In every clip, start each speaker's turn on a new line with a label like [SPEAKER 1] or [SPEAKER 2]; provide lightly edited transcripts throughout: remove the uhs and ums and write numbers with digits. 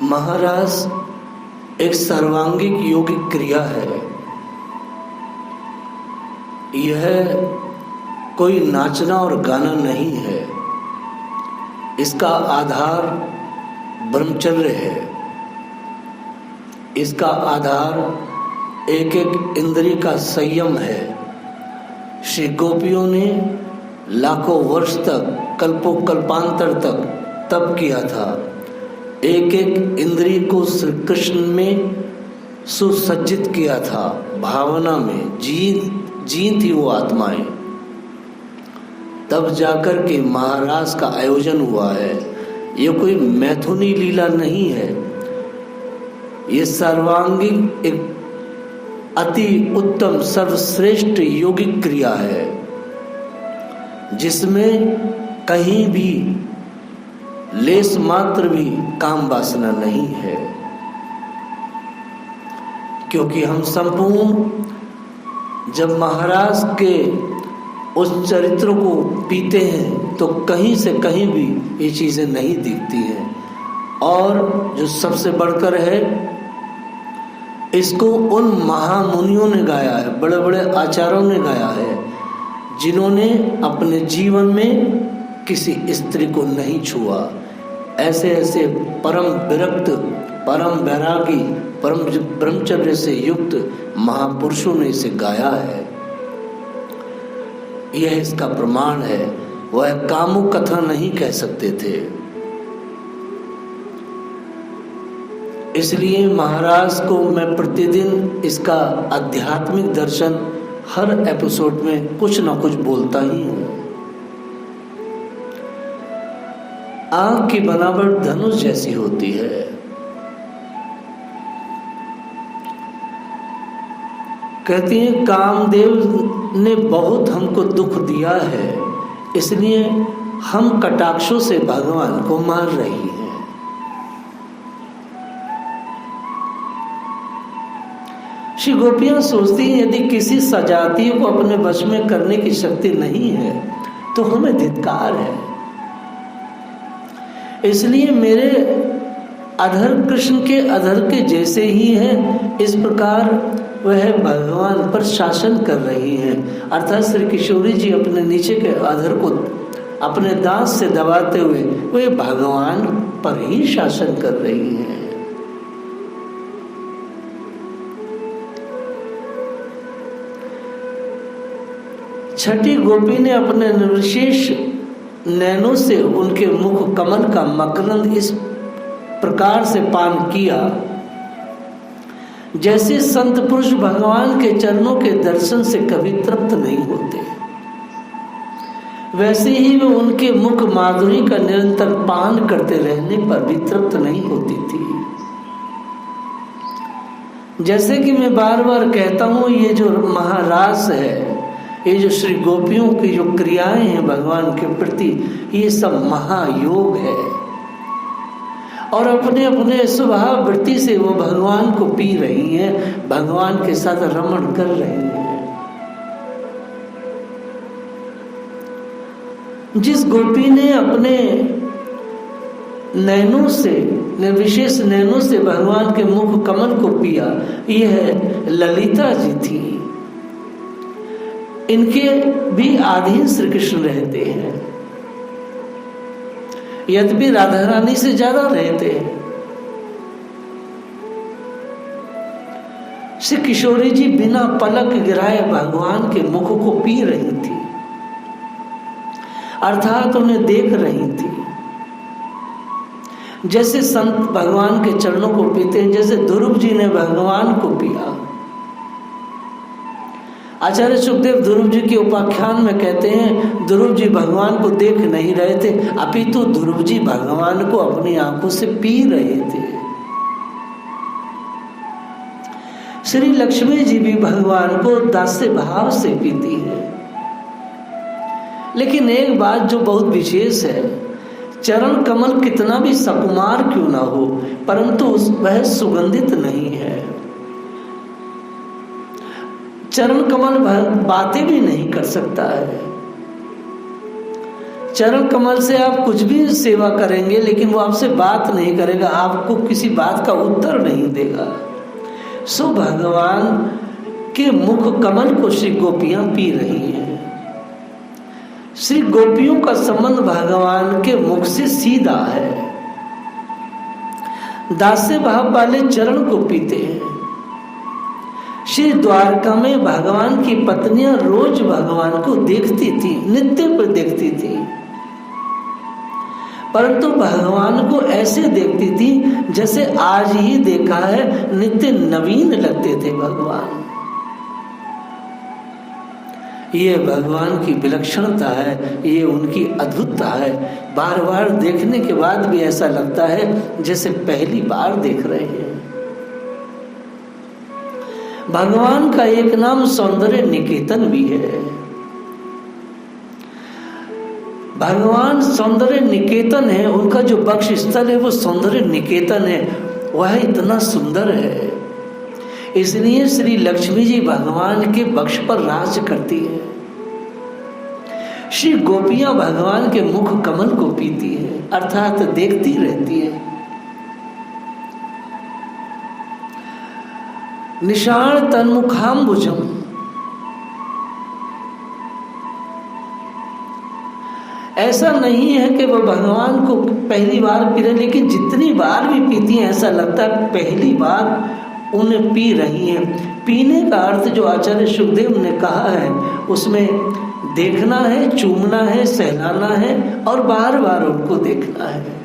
[SPEAKER 1] महारास एक सर्वांगिक योगिक क्रिया है। यह कोई नाचना और गाना नहीं है। इसका आधार ब्रह्मचर्य है। इसका आधार एक एक इंद्रिय का संयम है। श्री गोपियों ने लाखों वर्ष तक, कल्पों कल्पांतर तक तप किया था। एक एक इंद्रिय को श्री कृष्ण में सुसज्जित किया था। भावना में जी थी वो आत्माएं। तब जाकर के महारास का आयोजन हुआ है। ये कोई मैथुनी लीला नहीं है। ये सर्वांगिक एक अति उत्तम सर्वश्रेष्ठ योगिक क्रिया है, जिसमें कहीं भी लेस मात्र भी काम वासना नहीं है। क्योंकि हम संपूर्ण जब महाराज के उस चरित्र को पीते हैं तो कहीं से कहीं भी ये चीजें नहीं दिखती हैं। और जो सबसे बढ़कर है, इसको उन महामुनियों ने गाया है, बड़े बड़े आचार्यों ने गाया है, जिन्होंने अपने जीवन में किसी स्त्री को नहीं छुआ। ऐसे ऐसे परम विरक्त, परम वैरागी, परम ब्रह्मचर्य से युक्त महापुरुषों ने इसे गाया है। यह इसका प्रमाण है। वह कामु कथा नहीं कह सकते थे। इसलिए महाराज को मैं प्रतिदिन इसका आध्यात्मिक दर्शन हर एपिसोड में कुछ ना कुछ बोलता ही हूं। आंख की बनावट धनुष जैसी होती है। कहती है कामदेव ने बहुत हमको दुख दिया है, इसलिए हम कटाक्षों से भगवान को मार रही हैं। श्री गोपियां सोचती हैं यदि किसी सजातीय को अपने वश में करने की शक्ति नहीं है तो हमें धिक्कार है। इसलिए मेरे अधर कृष्ण के अधर के जैसे ही है, इस प्रकार वह भगवान पर शासन कर रही हैं। अर्थात श्री किशोरी जी अपने नीचे के अधर को अपने दांत से दबाते हुए वे भगवान पर ही शासन कर रही हैं। छठी गोपी ने अपने निर्विशेष नैनों से उनके मुख कमल का मकरंद इस प्रकार से पान किया, जैसे संत पुरुष भगवान के चरणों के दर्शन से कभी तृप्त नहीं होते, वैसे ही वे उनके मुख माधुरी का निरंतर पान करते रहने पर भी तृप्त नहीं होती थी। जैसे कि मैं बार बार कहता हूं, ये जो महारास है, ये जो श्री गोपियों की जो क्रियाएं हैं भगवान के प्रति, ये सब महायोग है। और अपने अपने स्वभाव वृत्ति से वो भगवान को पी रही हैं, भगवान के साथ रमण कर रही हैं। जिस गोपी ने अपने नैनों से, निर्विशेष नैनों से भगवान के मुख कमल को पिया, यह ललिता जी थी। इनके भी अधीन श्री कृष्ण रहते हैं, यद्यपि राधा रानी से ज्यादा रहते हैं। श्री किशोरी जी बिना पलक गिराए भगवान के मुख को पी रही थी, अर्थात उन्हें देख रही थी। जैसे संत भगवान के चरणों को पीते हैं, जैसे ध्रुव जी ने भगवान को पिया। आचार्य सुखदेव ध्रुव जी के उपाख्यान में कहते हैं, ध्रुव जी भगवान को देख नहीं रहे थे, अपितु ध्रुव जी भगवान को अपनी आंखों से पी रहे थे। श्री लक्ष्मी जी भी भगवान को दास्य भाव से पीती है। लेकिन एक बात जो बहुत विशेष है, चरण कमल कितना भी सकुमार क्यों ना हो, परंतु वह सुगंधित नहीं है। चरण कमल बातें भी नहीं कर सकता है। चरण कमल से आप कुछ भी सेवा करेंगे लेकिन वो आपसे बात नहीं करेगा, आपको किसी बात का उत्तर नहीं देगा। सो भगवान के मुख कमल को श्री गोपियां पी रही हैं। श्री गोपियों का संबंध भगवान के मुख से सीधा है। दास्य भाव वाले चरण को पीते हैं। श्री द्वारका में भगवान की पत्नियां रोज भगवान को देखती थी, नित्य पर देखती थी, परंतु भगवान को ऐसे देखती थी जैसे आज ही देखा है, नित्य नवीन लगते थे भगवान। ये भगवान की विलक्षणता है, ये उनकी अद्भुतता है। बार बार देखने के बाद भी ऐसा लगता है जैसे पहली बार देख रहे हैं। भगवान का एक नाम सौंदर्य निकेतन भी है। भगवान सौंदर्य निकेतन है, उनका जो बक्ष स्थल है वो सौंदर्य निकेतन है, वह इतना सुंदर है। इसलिए श्री लक्ष्मी जी भगवान के बक्ष पर राज करती है। श्री गोपियां भगवान के मुख कमल को पीती है, अर्थात देखती रहती है। निषाण तन्मुखाम्बुजम, ऐसा नहीं है कि वह भगवान को पहली बार पी रहे, लेकिन जितनी बार भी पीती हैं ऐसा लगता है पहली बार उन्हें पी रही हैं। पीने का अर्थ जो आचार्य सुखदेव ने कहा है उसमें देखना है, चूमना है, सहलाना है और बार बार उनको देखना है।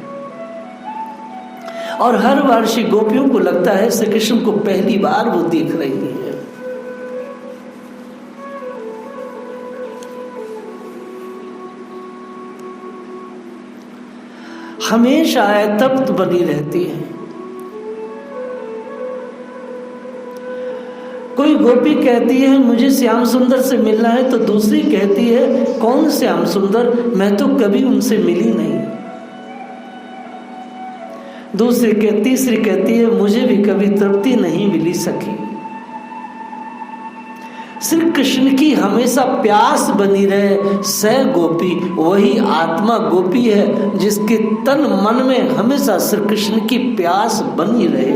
[SPEAKER 1] और हर बार श्री गोपियों को लगता है श्री कृष्ण को पहली बार वो देख रही है। हमेशा तप्त बनी रहती है। कोई गोपी कहती है मुझे श्याम सुंदर से मिलना है, तो दूसरी कहती है कौन श्याम सुंदर, मैं तो कभी उनसे मिली नहीं। तीसरी कहती है मुझे भी कभी तृप्ति नहीं मिली सकी। श्री कृष्ण की हमेशा प्यास बनी रहे, स गोपी, वही आत्मा गोपी है जिसके तन मन में हमेशा श्री कृष्ण की प्यास बनी रहे।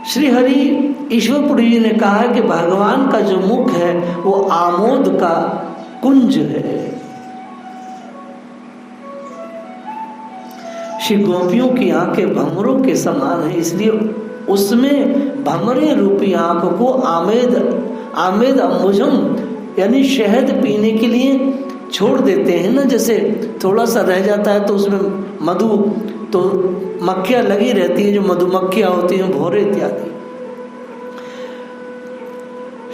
[SPEAKER 1] श्री हरि ईश्वरपुरी जी ने कहा कि भगवान का जो मुख है वो आमोद का कुंज है। श्री गोपियों की आंखें भंवरों के समान है, इसलिए उसमें भंवरे रूपी आंख को आमेद अम्बुजम यानी शहद पीने के लिए छोड़ देते हैं ना। जैसे थोड़ा सा रह जाता है तो उसमें मधु तो मक्खियां लगी रहती है, जो मधुमक्खियां होती हैं, भौरे इत्यादि।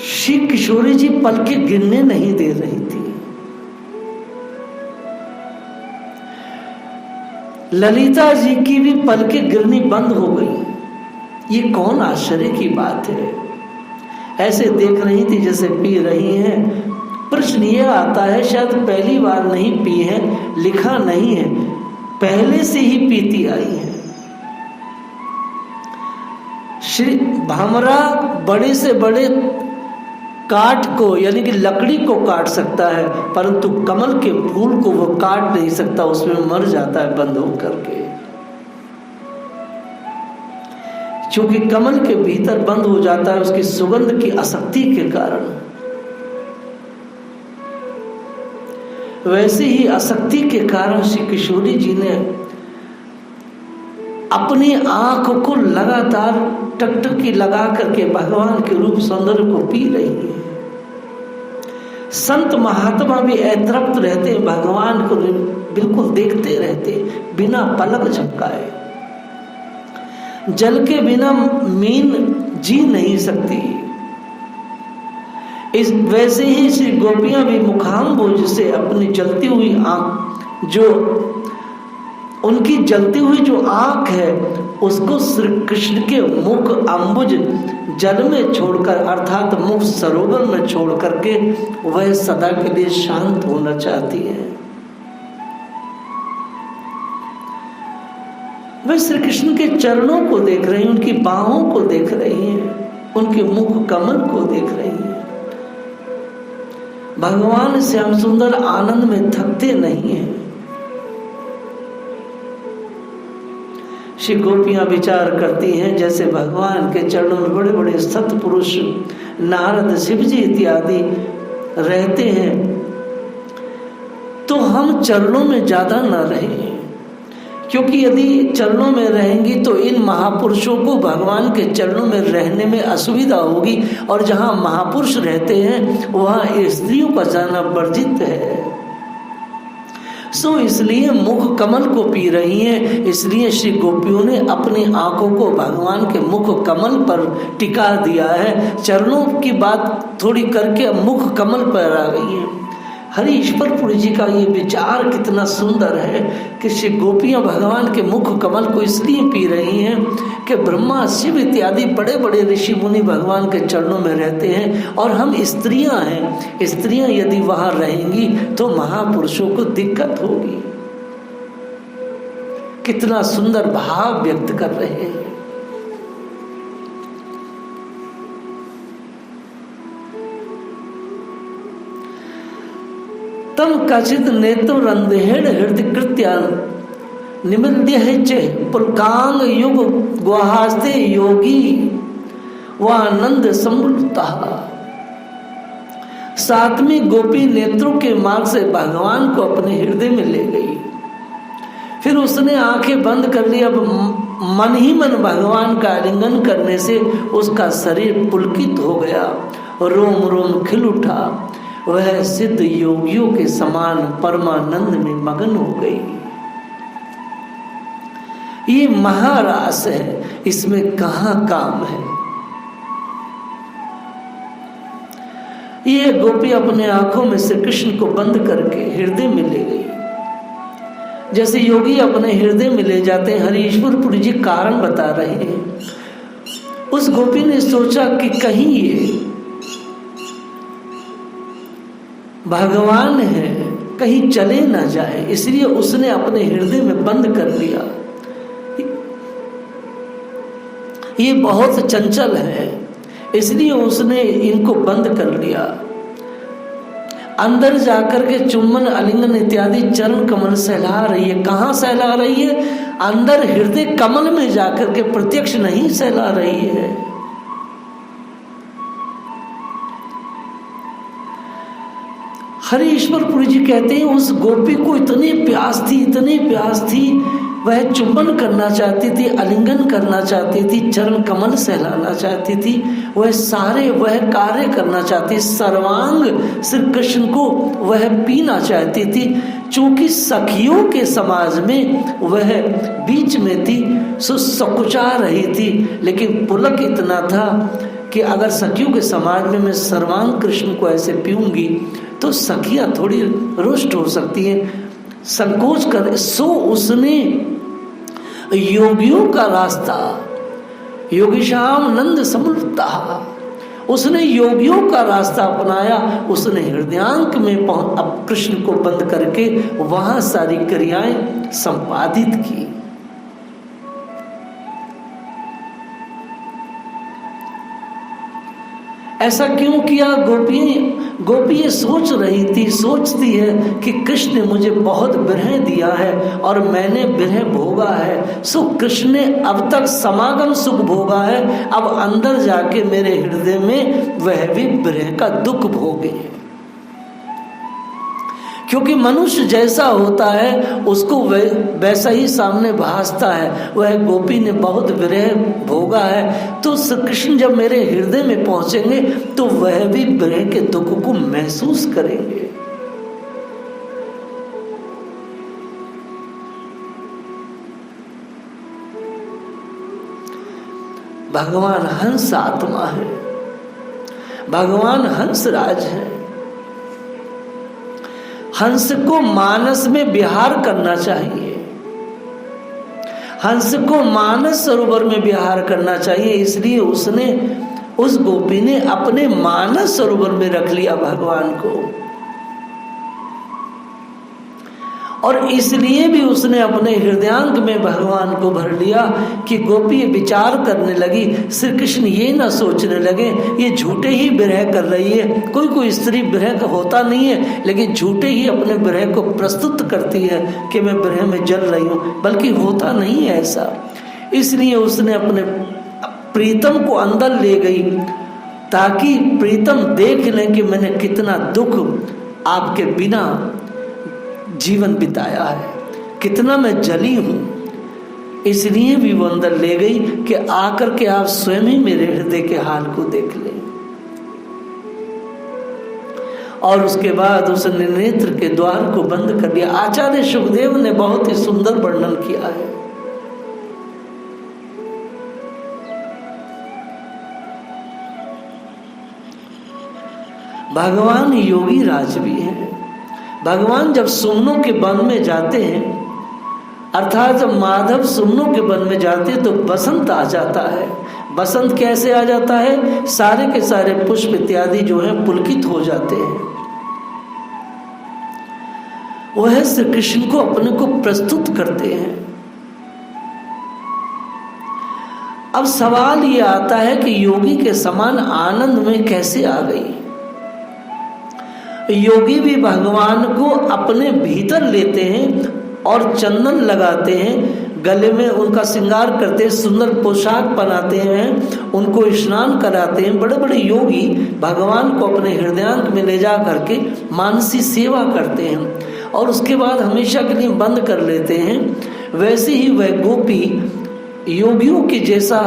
[SPEAKER 1] श्री किशोरी जी पलके गिरने नहीं दे रही थी। ललिता जी की भी पलके गिरनी बंद हो गई। ये कौन आश्चर्य की बात है। ऐसे देख रही थी जैसे पी रही हैं। प्रश्न ये आता है शायद पहली बार नहीं पी है, लिखा नहीं है, पहले से ही पीती आई है। श्री भंवरा बड़े से बड़े काट को यानी कि लकड़ी को काट सकता है, परंतु कमल के फूल को वो काट नहीं सकता, उसमें मर जाता है बंद होकर के। क्योंकि कमल के भीतर बंद हो जाता है उसकी सुगंध की आसक्ति के कारण। वैसे ही आसक्ति के कारण श्री किशोरी जी ने अपनी आंख को लगातार टकटकी लगा करके भगवान के रूप सौंदर्य को पी रही है। संत महात्मा भी अतृप्त रहते, भगवान को बिल्कुल देखते रहते बिना पलक झपकाए। जल के बिना मीन जी नहीं सकती। इस वैसे ही श्री गोपियां भी मुखाम्बुज से अपनी जलती हुई आंख, जो उनकी जलती हुई जो आंख है उसको श्री कृष्ण के मुख अम्बुज जल में छोड़कर अर्थात मुख सरोवर में छोड़ करके वह सदा के लिए शांत होना चाहती है। वह श्री कृष्ण के चरणों को देख रही, उनकी बाहों को देख रही है, उनके मुख कमल को देख रही है। भगवान श्याम सुंदर आनंद में थकते नहीं हैं। श्री गोपियां विचार करती हैं जैसे भगवान के चरणों में बड़े बड़े सत्पुरुष नारद, शिव जी इत्यादि रहते हैं, तो हम चरणों में ज्यादा न रहें, क्योंकि यदि चरणों में रहेंगी तो इन महापुरुषों को भगवान के चरणों में रहने में असुविधा होगी, और जहाँ महापुरुष रहते हैं वहाँ स्त्रियों का जाना वर्जित है। सो इसलिए मुख कमल को पी रही हैं। इसलिए श्री गोपियों ने अपनी आंखों को भगवान के मुख कमल पर टिका दिया है। चरणों की बात थोड़ी करके अब मुख कमल पर आ गई है। हरि ईश्वरपुरी जी का ये विचार कितना सुंदर है कि श्री गोपियां भगवान के मुख कमल को इसलिए पी रही हैं कि ब्रह्मा, शिव इत्यादि बड़े बड़े ऋषि मुनि भगवान के चरणों में रहते हैं, और हम स्त्रियां हैं। स्त्रियां यदि वहां रहेंगी तो महापुरुषों को दिक्कत होगी। कितना सुंदर भाव व्यक्त कर रहे हैं। तम कचित नेत्र रंधेड़ हृदय कृत्या निमिद्य चे पुलकांग युग गुहास्ते योगी व आनंद समृता। सातवीं गोपी नेत्रों के मार्ग से भगवान को अपने हृदय में ले गई। फिर उसने आंखें बंद कर ली। अब मन ही मन भगवान का आलिंगन करने से उसका शरीर पुलकित हो गया, रोम रोम खिल उठा। वह सिद्ध योगियों के समान परमानंद में मगन हो गई। ये महारास है, इसमें कहाँ काम है। ये गोपी अपने आंखों में से कृष्ण को बंद करके हृदय में ले गई, जैसे योगी अपने हृदय में ले जाते हैं। हरि ईश्वरपुरी जी कारण बता रहे हैं। उस गोपी ने सोचा कि कहीं ये भगवान है, कहीं चले ना जाए, इसलिए उसने अपने हृदय में बंद कर लिया। ये बहुत चंचल है, इसलिए उसने इनको बंद कर लिया। अंदर जाकर के चुम्बन, आलिंगन इत्यादि चरण कमल सहला रही है। कहाँ सहला रही है? अंदर हृदय कमल में जाकर के, प्रत्यक्ष नहीं सहला रही है। हरि ईश्वरपुरी जी कहते हैं उस गोपी को इतनी प्यास थी, इतनी प्यास थी, वह चुंबन करना चाहती थी, आलिंगन करना चाहती थी, चरण कमल सहलाना चाहती थी, वह कार्य करना चाहती, सर्वांग श्री कृष्ण को वह पीना चाहती थी। चूंकि सखियों के समाज में वह बीच में थी, सकुचा रही थी, लेकिन पुलक इतना था कि अगर सखियों के समाज में मैं सर्वांग कृष्ण को ऐसे पीऊंगी तो सखियां थोड़ी रुष्ट हो सकती हैं, संकोच कर। सो उसने योगियों का रास्ता, योगीशाम नंद समृता, उसने योगियों का रास्ता अपनाया। उसने हृदयांक में अब कृष्ण को बंद करके वहां सारी क्रियाएं संपादित की। ऐसा क्यों किया? गोपी ये सोचती है कि कृष्ण ने मुझे बहुत विरह दिया है और मैंने विरह भोगा है। सो कृष्ण ने अब तक समागम सुख भोगा है, अब अंदर जाके मेरे हृदय में वह भी विरह का दुख भोगे। क्योंकि मनुष्य जैसा होता है उसको वैसा ही सामने भासता है। वह गोपी ने बहुत विरह भोगा है, तो कृष्ण जब मेरे हृदय में पहुंचेंगे तो वह भी विरह के दुख को महसूस करेंगे। भगवान हंस आत्मा है, भगवान हंस राज है। हंस को मानस में विहार करना चाहिए, हंस को मानस सरोवर में विहार करना चाहिए। इसलिए उस गोपी ने अपने मानस सरोवर में रख लिया भगवान को। और इसलिए भी उसने अपने हृदयांक में भगवान को भर लिया कि गोपी विचार करने लगी, श्री कृष्ण ये ना सोचने लगे ये झूठे ही विरह कर रही है। कोई स्त्री विरह का होता नहीं है, लेकिन झूठे ही अपने विरह को प्रस्तुत करती है कि मैं विरह में जल रही हूँ, बल्कि होता नहीं है ऐसा। इसलिए उसने अपने प्रीतम को अंदर ले गई ताकि प्रीतम देख लें कि मैंने कितना दुख आपके बिना जीवन बिताया है, कितना मैं जली हूं। इसलिए भी वो अंदर ले गई कि आकर के आप स्वयं ही मेरे हृदय के हाल को देख लें। और उसके बाद उसने नेत्र के द्वार को बंद कर दिया। आचार्य सुखदेव ने बहुत ही सुंदर वर्णन किया है। भगवान योगी राज भी हैं। भगवान जब सुमनों के वन में जाते हैं, अर्थात जब माधव सुमनों के वन में जाते हैं तो बसंत आ जाता है। बसंत कैसे आ जाता है? सारे के सारे पुष्प इत्यादि जो है पुलकित हो जाते हैं। वह श्री कृष्ण को अपने को प्रस्तुत करते हैं। अब सवाल ये आता है कि योगी के समान आनंद में कैसे आ गई? योगी भी भगवान को अपने भीतर लेते हैं और चंदन लगाते हैं, गले में उनका श्रृंगार करते हैं, सुंदर पोशाक पहनाते हैं, उनको स्नान कराते हैं। बड़े बड़े योगी भगवान को अपने हृदयांक में ले जा करके मानसी सेवा करते हैं और उसके बाद हमेशा के लिए बंद कर लेते हैं। वैसे ही वह गोपी योगियों के जैसा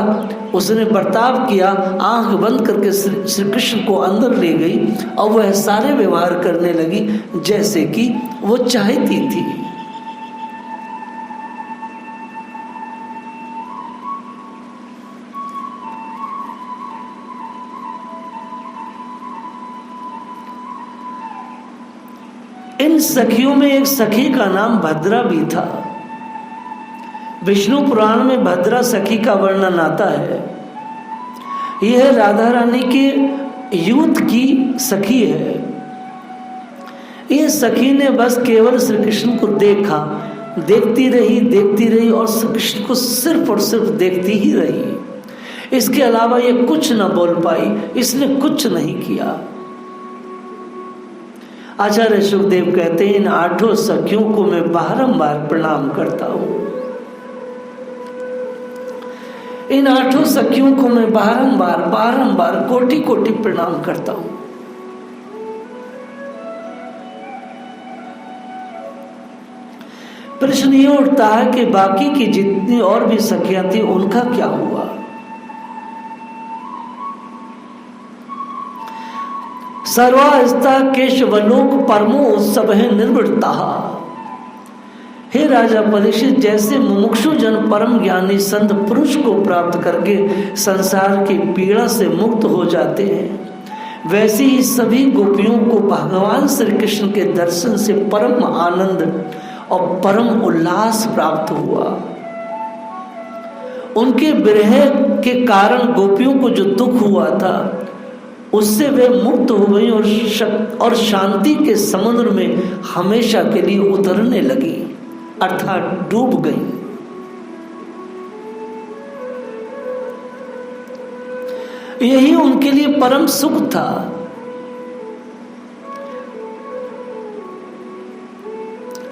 [SPEAKER 1] उसने बर्ताव किया, आंख बंद करके श्री कृष्ण को अंदर ले गई और वह सारे व्यवहार करने लगी जैसे कि वो चाहती थी। इन सखियों में एक सखी का नाम भद्रा भी था। विष्णु पुराण में भद्रा सखी का वर्णन आता है। यह राधा रानी के यूथ की सखी है। ये सखी ने बस केवल श्री कृष्ण को देखा, देखती रही और श्री कृष्ण को सिर्फ और सिर्फ देखती ही रही। इसके अलावा ये कुछ न बोल पाई, इसने कुछ नहीं किया। आचार्य सुखदेव कहते हैं, इन 8 सखियों को मैं बारंबार प्रणाम करता हूं। इन 8 सखियों को मैं बारंबार कोटि प्रणाम करता हूं। प्रश्न ये उठता है कि बाकी की जितनी और भी सखियां थी उनका क्या हुआ? सर्वास्ता केशवलोक परमो उत्सव है निर्वृत्ता। हे राजा परीक्षित, जैसे मुमुक्षु जन परम ज्ञानी संत पुरुष को प्राप्त करके संसार की पीड़ा से मुक्त हो जाते हैं, वैसे ही सभी गोपियों को भगवान श्री कृष्ण के दर्शन से परम आनंद और परम उल्लास प्राप्त हुआ। उनके विरह के कारण गोपियों को जो दुख हुआ था उससे वे मुक्त हो गई और शांति के समुद्र में हमेशा के लिए उतरने लगी, अर्थात डूब गई। यही उनके लिए परम सुख था।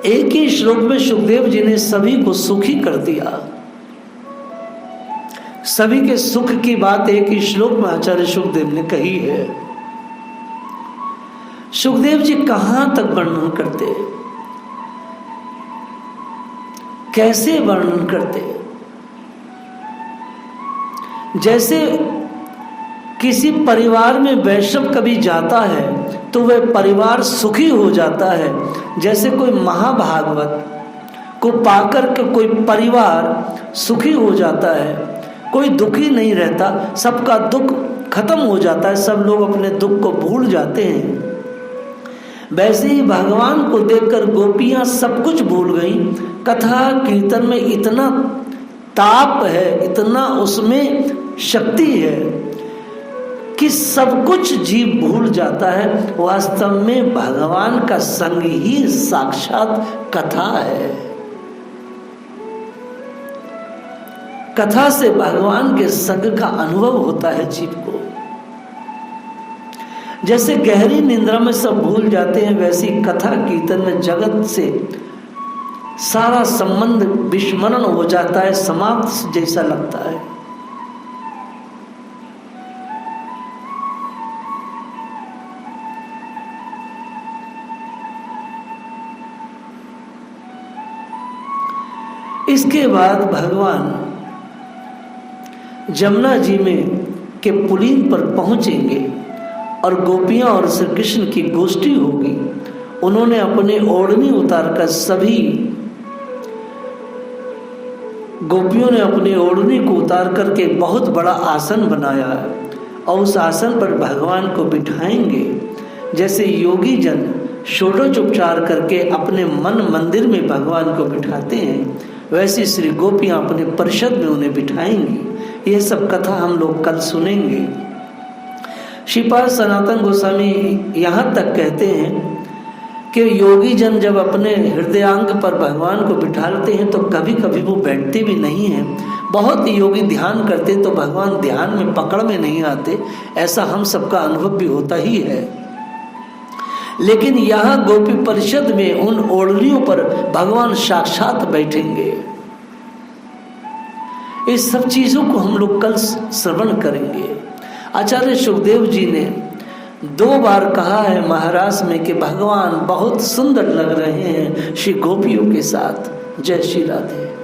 [SPEAKER 1] एक ही श्लोक में सुखदेव जी ने सभी को सुखी कर दिया। सभी के सुख की बात एक ही श्लोक में आचार्य सुखदेव ने कही है। सुखदेव जी कहां तक वर्णन करते, कैसे वर्णन करते? जैसे किसी परिवार में वैष्णव कभी जाता है तो वह परिवार सुखी हो जाता है। जैसे कोई महाभागवत को पाकर के कोई परिवार सुखी हो जाता है, कोई दुखी नहीं रहता, सबका दुख खत्म हो जाता है, सब लोग अपने दुख को भूल जाते हैं। वैसे ही भगवान को देखकर गोपियां सब कुछ भूल गई। कथा कीर्तन में इतना ताप है, इतना उसमें शक्ति है कि सब कुछ जीव भूल जाता है, वास्तव में भगवान का संग ही साक्षात कथा है। कथा से भगवान के संग का अनुभव होता है जीव को। जैसे गहरी निद्रा में सब भूल जाते हैं, वैसी कथा कीर्तन में जगत से सारा संबंध विस्मरण हो जाता है, समाप्त जैसा लगता है। इसके बाद भगवान जमुना जी में के पुलीन पर पहुंचेंगे और गोपियां और श्री कृष्ण की गोष्ठी होगी। उन्होंने अपने ओढ़नी उतारकर सभी गोपियों ने अपनी ओढ़नी को उतार करके बहुत बड़ा आसन बनाया और उस आसन पर भगवान को बिठाएंगे। जैसे योगी जन षोडशोपचार करके अपने मन मंदिर में भगवान को बिठाते हैं, वैसी श्री गोपियां अपने परिषद में उन्हें बिठाएंगी। यह सब कथा हम लोग कल सुनेंगे। श्रीपाद सनातन गोस्वामी यहाँ तक कहते हैं कि योगी जन जब अपने हृदयांग पर भगवान को बिठाते हैं तो कभी कभी वो बैठते भी नहीं हैं। बहुत योगी ध्यान करते तो भगवान ध्यान में पकड़ में नहीं आते, ऐसा हम सबका अनुभव भी होता ही है। लेकिन यहाँ गोपी परिषद में उन ओढ़नियों पर भगवान साक्षात बैठेंगे। इस सब चीजों को हम लोग कल श्रवण करेंगे। आचार्य सुखदेव जी ने 2 बार कहा है महाराज में कि भगवान बहुत सुंदर लग रहे हैं श्री गोपियों के साथ। जय श्री राधे।